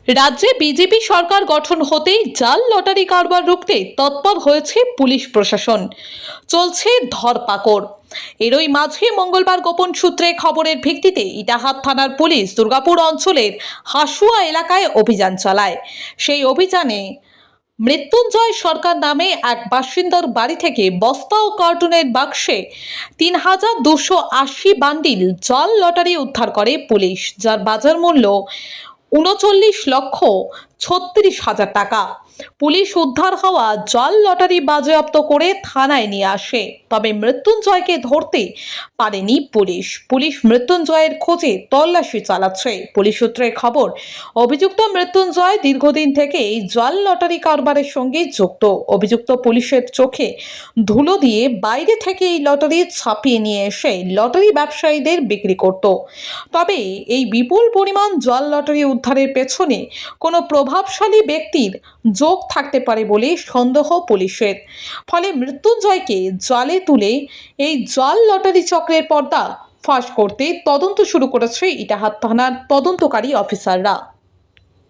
রাজ্যে বিজেপি সরকার গঠন হতেই জাল লটারি কারবার রুখতে তৎপর হয়েছে পুলিশ প্রশাসন। চলছে ধরপাকড়। এরই মাঝে মঙ্গলবার গোপন সূত্রে খবরের ভিত্তিতে ইটাহার থানার পুলিশ দুর্গাপুর অঞ্চলের হাসুয়া এলাকায় অভিযান চালায়। সেই অভিযানে মৃত্যুঞ্জয় সরকার নামে এক বাসিন্দার বাড়ি থেকে বস্তা ও কার্টুনের বাক্সে ৩,২৮০ বান্ডিল জাল লটারি উদ্ধার করে পুলিশ, যার বাজার মূল্য ৩৯,৩৬,০০০ টাকা। পুলিশ উদ্ধার হওয়া জাল লটারি বাজেয়াপ্ত করে থানায় নিয়ে আসে। তবে মৃত্যুঞ্জয়কে ধরতে পারেনি পুলিশ মৃত্যুঞ্জয়ের খোঁজে তল্লাশি চালাচ্ছে। পুলিশ সূত্রে খবর, অভিযুক্ত মৃত্যুঞ্জয় দীর্ঘদিন থেকে এই জাল লটারি কারবারের সঙ্গে যুক্ত। অভিযুক্ত পুলিশের চোখে ধুলো দিয়ে বাইরে থেকে এই লটারি ছাপিয়ে নিয়ে এসে লটারি ব্যবসায়ীদের বিক্রি করত। তবে এই বিপুল পরিমাণ জাল লটারি উদ্ধারের পেছনে কোনো প্রভাবশালী ব্যক্তির যোগ থাকতে পারে বলে সন্দেহ পুলিশের। ফলে মৃত্যুঞ্জয়কে জালে তুলে এই জাল লটারি চক্রের পর্দা ফাঁস করতে তদন্ত শুরু করেছে ইটাহার থানার তদন্তকারী অফিসাররা।